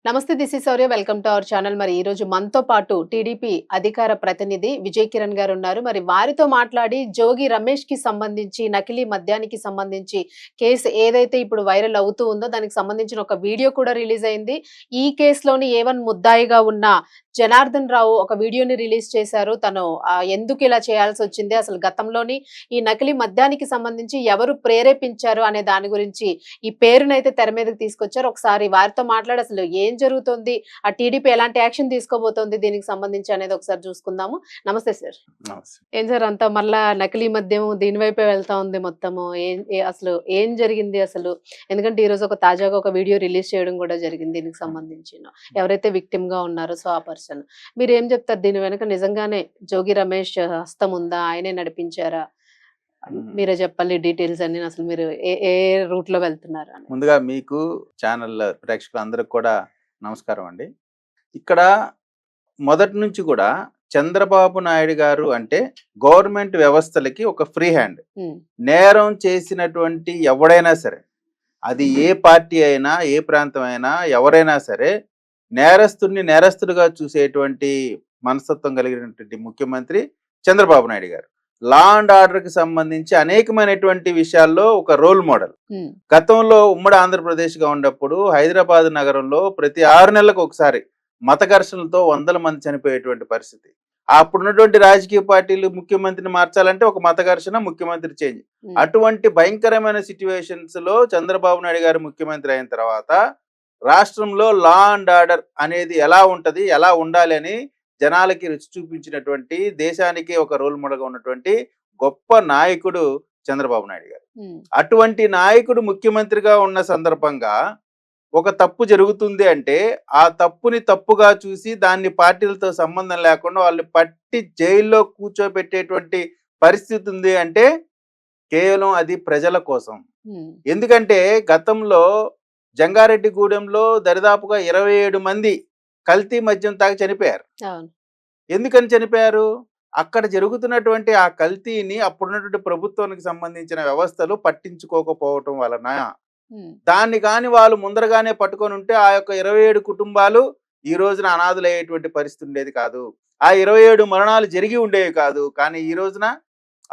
నమస్తే, this is Shaurya. Welcome to our channel. మరి ఈ రోజు మనతో పాటు టీడీపీ అధికార ప్రతినిధి విజయ్ కిరణ్ గారు ఉన్నారు. మరి వారితో మాట్లాడి జోగి రమేష్ కి సంబంధించి నకిలీ మద్యానికి సంబంధించి కేసు ఏదైతే ఇప్పుడు వైరల్ అవుతూ ఉందో దానికి సంబంధించిన ఒక వీడియో కూడా రిలీజ్ అయింది. ఈ కేసులోని ఏవన్ ముద్దాయిగా ఉన్న జనార్దన్ రావు ఒక వీడియోని రిలీజ్ చేశారు. తను ఎందుకు ఇలా చేయాల్సి వచ్చింది, అసలు గతంలోని ఈ నకిలీ మద్యానికి సంబంధించి ఎవరు ప్రేరేపించారు అనే దాని గురించి ఈ పేరునైతే తెర మీదకి తీసుకొచ్చారు. ఒకసారి వారితో మాట్లాడి అసలు ఏం జరుగుతుంది, ఆ టీడీపీ ఎలాంటి యాక్షన్ తీసుకోబోతోంది దీనికి సంబంధించి అనేది ఒకసారి చూసుకుందాము. నమస్తే సార్. నమస్తే. ఏం సార్ అంతా మళ్ళా నకిలీ మద్యం దీని వైపే వెళ్తా ఉంది మొత్తము. అసలు ఏం జరిగింది అసలు? ఎందుకంటే ఈ రోజు తాజాగా ఒక వీడియో రిలీజ్ చేయడం కూడా జరిగింది దీనికి సంబంధించి. ఎవరైతే విక్టిమ్ గా ఉన్నారో సో ఆ పర్సన్, మీరు ఏం చెప్తారు దీని వెనక? నిజంగానే జోగి రమేష్ హస్తం ఉందా, ఆయనే నడిపించారా? మీరే చెప్పాలి డీటెయిల్స్ అన్ని. అసలు మీరు ఏ ఏ రూట్ లో వెళ్తున్నారు అని. ముందుగా మీకు ఛానల్ ప్రేక్షకులందరికి కూడా నమస్కారం అండి. ఇక్కడ మొదటి నుంచి కూడా చంద్రబాబు నాయుడు గారు అంటే గవర్నమెంట్ వ్యవస్థలకి ఒక ఫ్రీ హ్యాండ్. నేరం చేసినటువంటి ఎవడైనా సరే, అది ఏ పార్టీ అయినా ఏ ప్రాంతం అయినా ఎవరైనా సరే, నేరస్తుడిని నేరస్తుడిగా చూసేటువంటి మనస్తత్వం కలిగినటువంటి ముఖ్యమంత్రి చంద్రబాబు నాయుడు గారు. లా అండ్ ఆర్డర్ కి సంబంధించి అనేకమైనటువంటి విషయాల్లో ఒక రోల్ మోడల్. గతంలో ఉమ్మడి ఆంధ్రప్రదేశ్ గా ఉన్నప్పుడు హైదరాబాద్ నగరంలో ప్రతి 6 నెలలకు ఒకసారి మత ఘర్షణలతో 100 మంది చనిపోయేటువంటి పరిస్థితి. అప్పుడున్నటువంటి రాజకీయ పార్టీలు ముఖ్యమంత్రిని మార్చాలంటే ఒక మత ఘర్షణ, ముఖ్యమంత్రి చేంజ్. అటువంటి భయంకరమైన సిచ్యువేషన్స్ లో చంద్రబాబు నాయుడు గారు ముఖ్యమంత్రి అయిన తర్వాత రాష్ట్రంలో లా అండ్ ఆర్డర్ అనేది ఎలా ఉంటది, ఎలా ఉండాలి అని జనాలకి రుచి చూపించినటువంటి, దేశానికి ఒక రోల్ మోడల్గా ఉన్నటువంటి గొప్ప నాయకుడు చంద్రబాబు నాయుడు గారు. అటువంటి నాయకుడు ముఖ్యమంత్రిగా ఉన్న సందర్భంగా ఒక తప్పు జరుగుతుంది అంటే ఆ తప్పుని తప్పుగా చూసి దాన్ని పార్టీలతో సంబంధం లేకుండా వాళ్ళు పట్టి జైల్లో కూర్చోబెట్టేటువంటి పరిస్థితి ఉంది అంటే కేవలం అది ప్రజల కోసం. ఎందుకంటే గతంలో జంగారెడ్డిగూడెంలో దరిదాపుగా 27 మంది కల్తీ మద్యం తాగి చనిపోయారు. ఎందుకని చనిపోయారు? అక్కడ జరుగుతున్నటువంటి ఆ కల్తీని అప్పుడున్నటువంటి ప్రభుత్వానికి సంబంధించిన వ్యవస్థలు పట్టించుకోకపోవటం వలన. దాన్ని కాని వాళ్ళు ముందరగానే పట్టుకొని ఉంటే ఆ యొక్క 27 కుటుంబాలు ఈ రోజున అనాథులయ్యేటువంటి పరిస్థితి ఉండేది కాదు. ఆ 27 మరణాలు జరిగి ఉండేవి కాదు. కానీ ఈ రోజున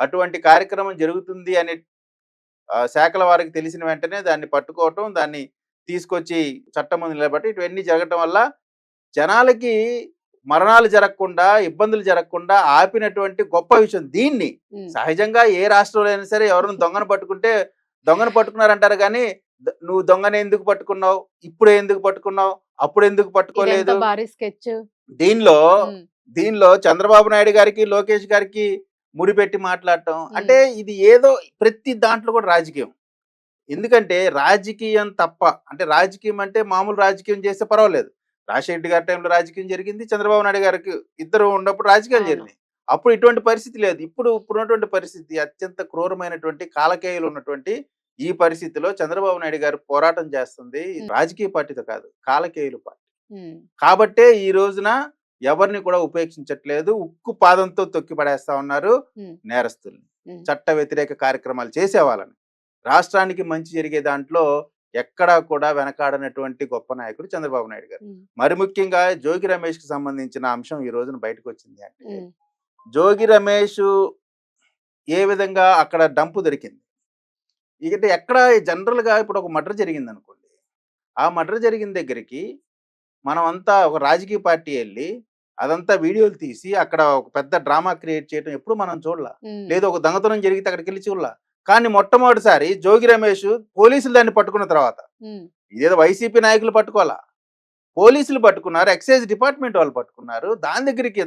అటువంటి కార్యక్రమం జరుగుతుంది అనే శాఖల వారికి తెలిసిన వెంటనే దాన్ని పట్టుకోవటం, దాన్ని తీసుకొచ్చి చట్టం ముందు నిలబట్టి ఇవన్నీ జరగటం వల్ల జనాలకి మరణాలు జరగకుండా, ఇబ్బందులు జరగకుండా ఆపినటువంటి గొప్ప విషయం. దీన్ని సహజంగా ఏ రాష్ట్రంలో అయినా సరే ఎవరైనా దొంగను పట్టుకుంటే దొంగను పట్టుకున్నారంటారు, కానీ నువ్వు దొంగను ఎందుకు పట్టుకున్నావు, ఇప్పుడు ఎందుకు పట్టుకున్నావు, అప్పుడు ఎందుకు పట్టుకోలేదు. దీనిలో చంద్రబాబు నాయుడు గారికి, లోకేష్ గారికి ముడిపెట్టి మాట్లాడటం అంటే ఇది ఏదో ప్రతి దాంట్లో కూడా రాజకీయం. ఎందుకంటే రాజకీయం తప్ప, అంటే రాజకీయం అంటే మామూలు రాజకీయం చేస్తే పర్వాలేదు. రాజశేఖర్ గారి టైంలో రాజకీయం జరిగింది, చంద్రబాబు నాయుడు గారికి ఇద్దరు ఉన్నప్పుడు రాజకీయాలు జరిగినాయి. అప్పుడు ఇటువంటి పరిస్థితి లేదు. ఇప్పుడున్నటువంటి పరిస్థితి అత్యంత క్రూరమైనటువంటి కాలకేయులు ఉన్నటువంటి ఈ పరిస్థితిలో చంద్రబాబు నాయుడు గారు పోరాటం చేస్తుంది రాజకీయ పార్టీతో కాదు, కాలకేయులు పార్టీ. కాబట్టే ఈ రోజున ఎవరిని కూడా ఉపేక్షించట్లేదు. ఉక్కు పాదంతో తొక్కి పడేస్తా ఉన్నారు నేరస్తుల్ని, చట్ట వ్యతిరేక కార్యక్రమాలు చేసే వాళ్ళని. రాష్ట్రానికి మంచి జరిగే దాంట్లో ఎక్కడా కూడా వెనకాడనటువంటి గొప్ప నాయకుడు చంద్రబాబు నాయుడు గారు. మరి ముఖ్యంగా జోగి రమేష్ కి సంబంధించిన అంశం ఈ రోజున బయటకు వచ్చింది అంటే, జోగి రమేష్ ఏ విధంగా అక్కడ డంపు దొరికింది. ఇక ఎక్కడ జనరల్ గా ఇప్పుడు ఒక మర్డర్ జరిగింది అనుకోండి, ఆ మర్డర్ జరిగిన దగ్గరికి మనం అంతా ఒక రాజకీయ పార్టీ వెళ్ళి అదంతా వీడియోలు తీసి అక్కడ ఒక పెద్ద డ్రామా క్రియేట్ చేయడం ఎప్పుడు మనం చూడలా. లేదు ఒక దొంగతనం జరిగితే అక్కడికి వెళ్ళి చూడలా. కానీ మొట్టమొదటిసారి జోగి రమేష్ పోలీసులు దాన్ని పట్టుకున్న తర్వాత, ఇదేదో వైసీపీ నాయకులు పట్టుకోవాలా, పోలీసులు పట్టుకున్నారు, ఎక్సైజ్ డిపార్ట్మెంట్ వాళ్ళు పట్టుకున్నారు. దాని దగ్గరికి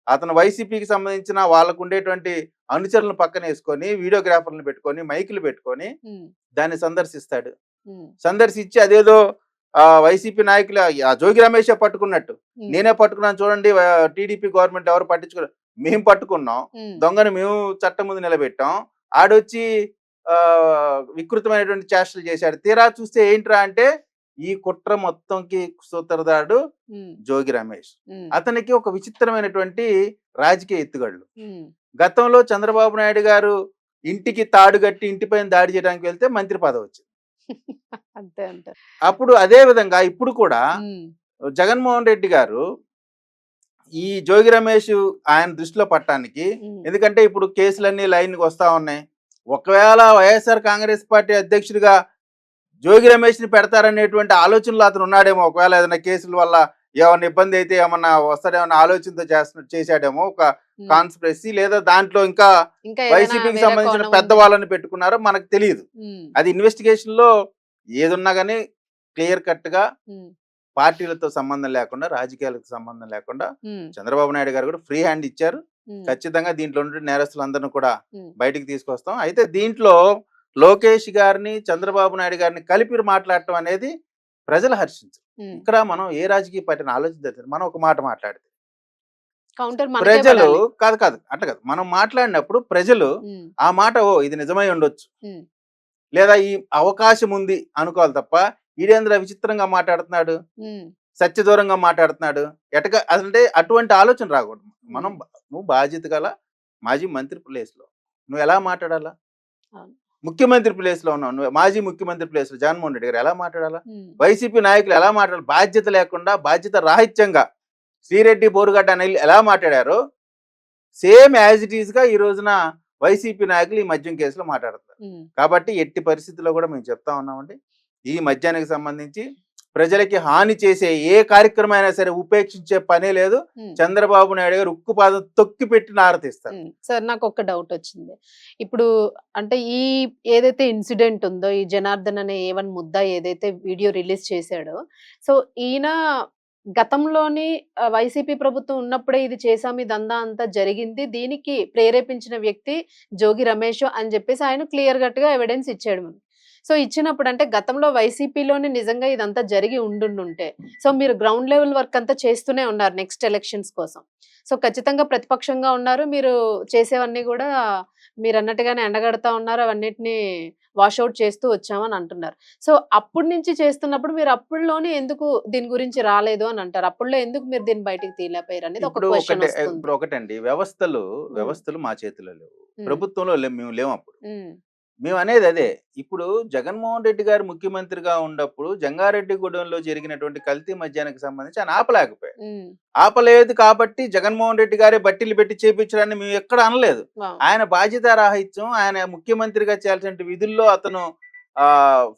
అతను వైసీపీకి సంబంధించిన వాళ్ళకు ఉండేటువంటి అనుచరులను పక్కన వేసుకొని, వీడియోగ్రాఫర్లను పెట్టుకొని, మైకులు పెట్టుకొని దాన్ని సందర్శిస్తాడు. సందర్శించి అదేదో వైసీపీ నాయకులు జోగి రమేష్ పట్టుకున్నట్టు, నేనే పట్టుకున్నాను చూడండి, టీడీపీ గవర్నమెంట్ ఎవరు పట్టించుకున్నారు, మేము పట్టుకున్నాం, దొంగను మేము చట్టం ముందు నిలబెట్టాం, ఆడొచ్చి వికృతమైనటువంటి చేష్టలు చేశాడు. తీరా చూస్తే ఏంట్రా అంటే ఈ కుట్ర మొత్తంకి సూత్రధారుడు జోగి రమేష్. అతనికి ఒక విచిత్రమైనటువంటి రాజకీయ ఎత్తుగడలు. గతంలో చంద్రబాబు నాయుడు గారు ఇంటికి తాడు కట్టి ఇంటిపైన దాడి చేయడానికి వెళ్తే మంత్రి పదవి వచ్చింది. అంతే అంటారు. అప్పుడు అదే విధంగా ఇప్పుడు కూడా హ్మ్. జగన్మోహన్ రెడ్డి గారు ఈ జోగి రమేష్ ఆయన దృష్టిలో పట్టడానికి, హ్మ్. ఎందుకంటే ఇప్పుడు కేసులన్నీ లైన్‌కి వస్తా ఉన్నాయి. ఒకవేళ వైఎస్ఆర్ కాంగ్రెస్ పార్టీ అధ్యక్షుడిగా జోగి రమేష్‌ని పెడతారనేటువంటి ఆలోచనలో అతను ఉన్నాడేమో. ఒకవేళ ఏదైనా కేసుల వల్ల ఏమన్నా ఇబ్బంది అయితే ఏమన్నా వస్తాడేమో ఆలోచనతో చేసాడేమో ఒక హ్మ్. కాన్స్పిరసీ, లేదా దాంట్లో ఇంకా ఇంకా ఏదైనా వైసీపీకి వేరే సంబంధించిన కోణం ఉందేమో. పెద్దవాళ్ళని పెట్టుకున్నారో మనకు తెలీదు. హ్మ్. అది ఇన్వెస్టిగేషన్‌లో ఏదున్నా గాని క్లియర్ కట్‌గా హ్మ్. పార్టీలతో సంబంధం లేకుండా, రాజకీయాలతో సంబంధం లేకుండా హ్మ్. చంద్రబాబు నాయుడు గారు కూడా ఫ్రీ హ్యాండ్ ఇచ్చారు. హ్మ్. ఖచ్చితంగా దీంట్లో ఉండే నేరస్తులందరిని కూడా హ్మ్. బయటికి తీసుకొస్తాం. అయితే దీంట్లో లోకేష్ గారిని, చంద్రబాబు నాయుడు గారిని కలిపి మాట్లాడటం అనేది ప్రజలు హర్షించరు. హ్మ్. ఇక్కడ మనం ఏ రాజకీయ పార్టీని ఆలోచించాలి. మనం ఒక మాట మాట్లాడితే కౌంటర్ మనకే ప్రజలు పడాలి. కాదు కాదు అట్లా కాదు. మనం మాట్లాడినప్పుడు ప్రజలు హ్మ్. ఆ మాట ఓ ఇది నిజమై ఉండొచ్చు, హ్మ్. లేదా ఈ అవకాశం ఉంది అనుకోవాలి తప్ప, ఈడేంద్ర విచిత్రంగా మాట్లాడుతున్నాడు, హ్మ్. సత్యదూరంగా మాట్లాడుతున్నాడు, అంటే అటువంటి ఆలోచన రాకూడదు. హ్మ్. నువ్వు బాధ్యత గల మాజీ మంత్రి ప్లేస్‌లో నువ్వు ఎలా మాట్లాడాలా? అవును. ముఖ్యమంత్రి ప్లేస్‌లో ఉన్నావు. నువ్వు మాజీ ముఖ్యమంత్రి ప్లేస్‌లో జగన్మోహన్ రెడ్డి గారు ఎలా మాట్లాడాలా? హ్మ్. వైసీపీ నాయకులు ఎలా మాట్లాడాలి? బాధ్యత లేకుండా, బాధ్యత రాహిత్యంగా శ్రీరెడ్డి, బోరుగడ్డ అనిల్ ఎలా మాట్లాడారో సేమ్ యాజ్ ఇట్ ఈస్‌గా ఈ రోజున వైసీపీ నాయకులు ఈ మద్యం కేసులో మాట్లాడుతున్నారు. హ్మ్. కాబట్టి ఎట్టి పరిస్థితుల్లో కూడా మేము చెప్తా ఉన్నామండి. ఈ మద్యానికి సంబంధించి ప్రజలకి హాని చేసే ఏ కార్యక్రమం అయినా సరే ఉపేక్షించే పనే లేదు. హ్మ్. చంద్రబాబు నాయుడు గారు ఉక్కుపాదం తొక్కిపెట్టి నారతీస్తారు. సార్ నాకొక డౌటొచ్చింది. ఇప్పుడు అంటే ఏదైతే ఇన్సిడెంట్ ఉందో, ఈ జనార్దన్ అనే A1 ముద్దాయి ఏదైతే వీడియో రిలీజ్ చేసాడో, సో, ఈయన గతంలోని వైసీపీ ప్రభుత్వం ఉన్నప్పుడే ఇది చేశాం, ఈ దందా అంతా జరిగింది. దీనికి ప్రేరేపించిన వ్యక్తి జోగి రమేష్ అని జెప్పేసి ఆయన క్లియర్ కట్‌గా ఎవిడెన్స్ ఇచ్చాడు మనకి. సో, ఇచ్చినప్పుడు అంటే గతంలో వైసీపీలోనే నిజంగా ఇదంతా జరిగి ఉండుండుంటే, సో, మీరు గ్రౌండ్ లెవెల్ వర్క్ అంతా చేస్తూనే ఉన్నారు నెక్స్ట్ ఎలక్షన్స్ కోసం. సో, ఖచ్చితంగా ప్రతిపక్షంగా ఉన్నారు. మీరు చేసేవన్నీ గూడా మీరన్నట్టుగానే ఎండగడతా ఉన్నారు. అవన్నిటిని వాష్ ఔట్ చేస్తూ వచ్చామని అంటున్నారు. సో, అప్పటి నుంచి చేస్తున్నప్పుడు మీరు అప్పుడులోనే ఎందుకు దీని గురించి రాలేదు అని అంటారు? అప్పట్లో ఎందుకు మీరు దీన్ని బయటికి తీయలేకపోయారనేది ఒక క్వెషన్ ఒస్తుంది. ఇప్పుడు ఒకటండి, వ్యవస్థలు హ్మ్. వ్యవస్థలు మా చేతిలో లేవు. హ్మ్. ప్రభుత్వంలో మేము లేమప్పుడు. హ్మ్. మేమనేది అదే. ఇప్పుడు జగన్మోహన్ రెడ్డి గారు ముఖ్యమంత్రిగా ఉన్నప్పుడు జంగారెడ్డిగూడెంలో జరిగినటువంటి కల్తీ మద్యానికి సంబంధించి ఆయన ఆపలేకపోయారు. హ్మ్. ఆపలేదు కాబట్టి జగన్మోహన్ రెడ్డి గారే బట్టీలు పెట్టి చేపించడాన్ని మేము ఎక్కడ అనలేదు. ఆ! ఆయన బాధ్యతారాహిత్యం, ఆయన ముఖ్యమంత్రిగా చేయాల్సిన విధుల్లో అతను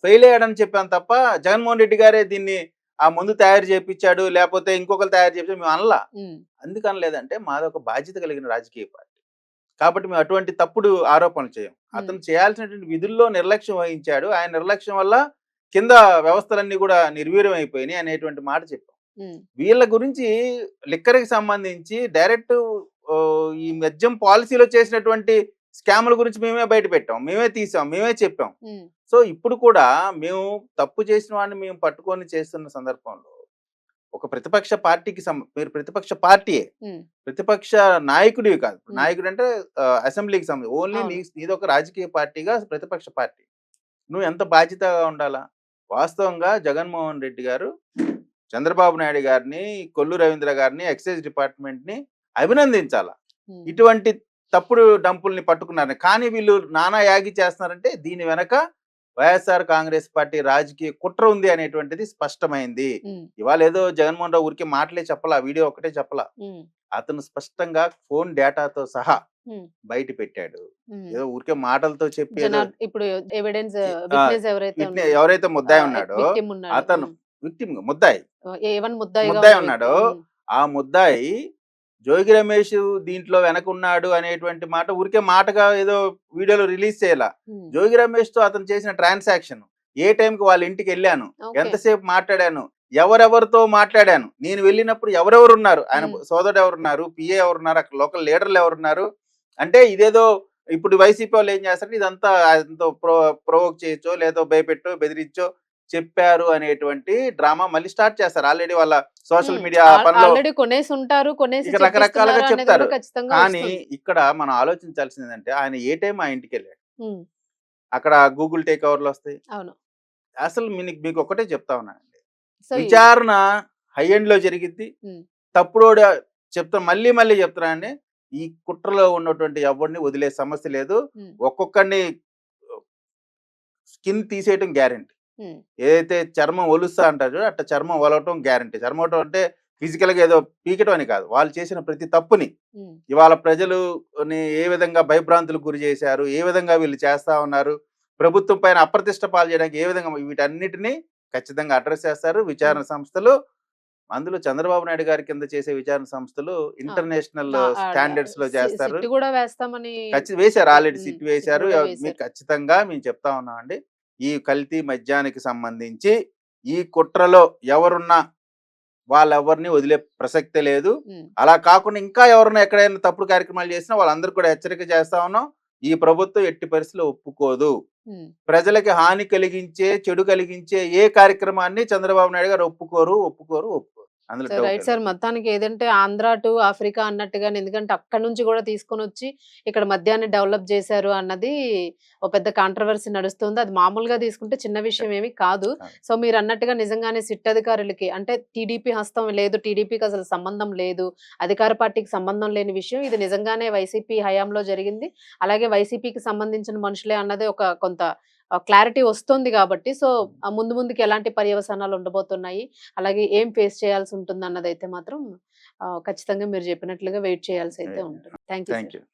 ఫెయిల్ అయ్యాడని చెప్పాను తప్ప, జగన్మోహన్ రెడ్డి గారే దీన్ని ఆ మందు తయారు చేపిచ్చాడు, లేపోతే ఇంకొకరు తయారు చేపించారు మేము అనలా. హ్మ్. ఎందుకనలేదంటే మాదొక బాధ్యత కలిగిన రాజకీయ పార్టీ. కాబట్టి మేము అటువంటి తప్పుడు ఆరోపణలు చేయం. హ్మ్. అతను చేయాల్సినటువంటి విధుల్లో నిర్లక్ష్యం వహించాడు. ఆయన నిర్లక్ష్యం వల్ల కింద వ్యవస్థలన్నీ కూడా నిర్వీర్యం అయిపోయినాయి అనేటువంటి మాట చెప్పాం. హ్మ్. వీళ్ళ గురించి లిక్కర్‌కి సంబంధించి డైరెక్ట్ ఈ మద్యం పాలిసీలో చేసినటువంటి స్కామ్‌ల గురించి మేమే బయట పెట్టాం. మేమే తీసాం. మేమే చెప్పాం. హ్మ్. సో, ఇప్పుడు కూడా మేము తప్పు చేసిన వాడిని మేము పట్టుకొని చేస్తున్న సందర్భంలో ఒక ప్రతిపక్ష పార్టీకి మీరు ప్రతిపక్ష పార్టీయే. హ్మ్. ప్రతిపక్ష నాయకుడివి కాదు. హ్మ్. నాయకుడంటే అసెంబ్లీకి సంబంధించి ఓన్లీ అవును. నీదొక రాజకీయ పార్టీగా ప్రతిపక్ష పార్టీ. నువ్వు ఎంత బాధ్యతగా ఉండాలా? వాస్తవంగా జగన్మోహన్ రెడ్డి గారు చంద్రబాబు నాయుడు గారిని, కొల్లు రవీంద్ర గారిని, ఎక్సైజ్ డిపార్ట్మెంట్‌ని అభినందించాలా. హ్మ్. ఇటువంటి తప్పుడు డంపుల్ని పట్టుకున్నారు. కానీ వీళ్ళు నానా యాగి చేస్తున్నారంటే దీని వెనక వైఎస్ఆర్ కాంగ్రెస్ పార్టీ రాజకీయ కుట్ర ఉంది అనేటువంటిది స్పష్టమైంది. హ్మ్. ఇవాళ ఏదో జగన్మోహన్ రావు ఊరికే మాటలే చెప్పలా, వీడియో ఒకటే చెప్పలా. హ్మ్. అతను స్పష్టంగా ఫోన్ డేటాతో సహా హ్మ్. బయట పెట్టాడు. హ్మ్. ఏదో ఊరికే మాటలతో చెప్పి ఏదో ఇప్పుడు ఎవిడెన్స్ ఈ విట్‌నెస్ ఎవరైతే ఎవరైతే ముద్దాయి ఉన్నాడో విక్టిమ్ ఉన్నాడు. అతను విక్టిమ్ ముద్దాయి A1 ముద్దాయిగా ముద్దాయి ఉన్న వ్యక్తి. ఉన్నాడో హ్మ్. ఆ ముద్దాయి జోగి రమేష్ దీంట్లో వెనకున్నాడు అనేటువంటి మాట ఊరికే మాటగా ఏదో వీడియోలో రిలీజ్ చేయాల. హ్మ్. జోగి రమేష్‌తో అతను చేసిన ట్రాన్సాక్షన్, ఏ టైంకి వాళ్ళ ఇంటికి వెళ్ళాను, ఓకే. ఎంతసేపు మాట్లాడాను, ఎవరెవరితో మాట్లాడాను, నేను వెళ్ళినప్పుడు ఎవరెవరున్నారు, ఆయన హ్మ్. సోదరుడు ఎవరున్నారు, పిఏ ఎవరున్నారు, అక్కడ లోకల్ లీడర్లు ఎవరున్నారు. అంటే ఇదేదో ఇప్పుడు వైసీపీ వాళ్ళు ఏం చేస్తారంటే ఇదంతా ఎంతో ప్రొవోక్ చేయొచ్చో, లేదో భయపెట్టో, బెదిరించో చెప్పారు అనేటువంటి డ్రామా మళ్ళీ స్టార్ట్ చేస్తారు. ఆల్రెడీ వాళ్ళ సోషల్ హ్మ్. మీడియా పనిలో ఆల్రెడీ కొనేసుంటారు. కొనేసి ఇక రకరకాలుగా చెప్పిస్తున్నారు అనేది చెప్తారు. కూడా ఖచ్చితంగా కానీ వస్తుంది. ఇక్కడ మనం ఆలోచించాల్సింది ఏంటంటే ఆయన ఏ టైం ఆ ఇంటికెళ్ళాడు. హ్మ్. అక్కడ గూగుల్ టేక్ ఓవర్‌లు వస్తాయి. అవును. అసలు మీకు ఒక్కటే చెప్తా ఉన్నానండి. సో, విచారణ హై ఎండ్‌లో జరిగిద్ది. హ్మ్. తప్పుడోడు మళ్ళీ మళ్ళీ చెప్తున్నానండి. ఈ కుట్రలో ఉన్నటువంటి ఎవడిని వదిలే సమస్య లేదు. హ్మ్. ఒక్కొక్కడిని స్కిన్ తీసేయటం గ్యారంటీ. ఉమ్, ఏదైతే చర్మం ఒలుస్తా అంటారు చూడు, అట్లా చర్మం ఒలవటం గ్యారంటీ. చర్మం ఒలవటం అంటే ఫిజికల్‌గా ఏదో పీకటం అని కాదు. వాళ్ళు చేసిన ప్రతి తప్పుని ఉమ్, ఇవాళ ప్రజలుని ఏ విధంగా భయభ్రాంతులకు గురి చేశారు, ఏ విధంగా వీళ్ళు చేస్తా ఉన్నారు, ప్రభుత్వం పైన అప్రతిష్ట పాలు చేయడానికి ఏ విధంగా వీటన్నిటిని ఖచ్చితంగా అడ్రస్ చేస్తారు ఉమ్. విచారణ సంస్థలు. అందులో చంద్రబాబు నాయుడు గారి కింద చేసే విచారణ సంస్థలు ఆ, ఇంటర్నేషనల్ స్టాండర్డ్స్‌లో చేస్తారు. సిట్ కూడా వేస్తామని వేశారు, చెప్పారు. ఆల్రెడీ సిట్ సిట్ వేశారు. కూడా మీకు వేశారు. ఖచ్చితంగా మేము చెప్తా ఉన్నామండి. ఈ కల్తీ మద్యానికి సంబంధించి ఈ కుట్రలో ఎవరున్నా వాళ్ళెవరిని వదిలే ప్రసక్తే లేదు. ఉమ్, అలా కాకుండా ఇంకా ఎవరైనా ఎక్కడైనా తప్పుడు కార్యక్రమాలు చేసినా వాళ్ళందరికీ కూడా హెచ్చరిక చేస్తా ఉన్నాం. ఈ ప్రభుత్వం ఎట్టి పరిస్థితిలో ఒప్పుకోదు. ఉమ్. ప్రజలకి హాని కలిగించే, చెడు కలిగించే ఏ కార్యక్రమాన్ని చంద్రబాబు నాయుడు గారు ఒప్పుకోరు, ఒప్పుకోరు, ఒప్పుకోరు. అందులో సో డౌటే రైట్ సార్. లేదు. మొత్తానికి ఏదంటే ఆంధ్ర టు ఆఫ్రికా అన్నట్టుగానే, ఎందుకంటే అక్కడి నుంచి కూడా తీసుకొని వచ్చి ఇక్కడ మద్యాన్ని డెవలప్ చేశారు అన్నది ఒక పెద్ద కాంట్రవర్సీ నడుస్తుంది. అది మామూలుగా తీసుకుంటే చిన్న విషయం ఏమి కాదు. కాదు. సో మీరు అన్నట్టుగా నిజంగానే సిట్ అధికారులకి అంటే టీడీపీ హస్తం లేదు, టీడీపీకి అసలు సంబంధం లేదు, అధికార పార్టీకి సంబంధం లేని విషయం ఇది నిజంగానే వైసీపీ హయాంలో జరిగింది. అలాగే వైసీపీకి సంబంధించిన మనుషులే అన్నది ఒక కొంత క్లారిటీ వస్తుంది కాబట్టి, సో ముందు ముందుకి ఎలాంటి పర్యవసానాలు ఉండబోతున్నాయి, అలాగే ఏం ఫేస్ చేయాల్సి ఉంటుంది అన్నదైతే మాత్రం ఖచ్చితంగా మీరు చెప్పినట్లుగా వెయిట్ చేయాల్సి అయితే ఉంటుంది. Thank you thank sir. You.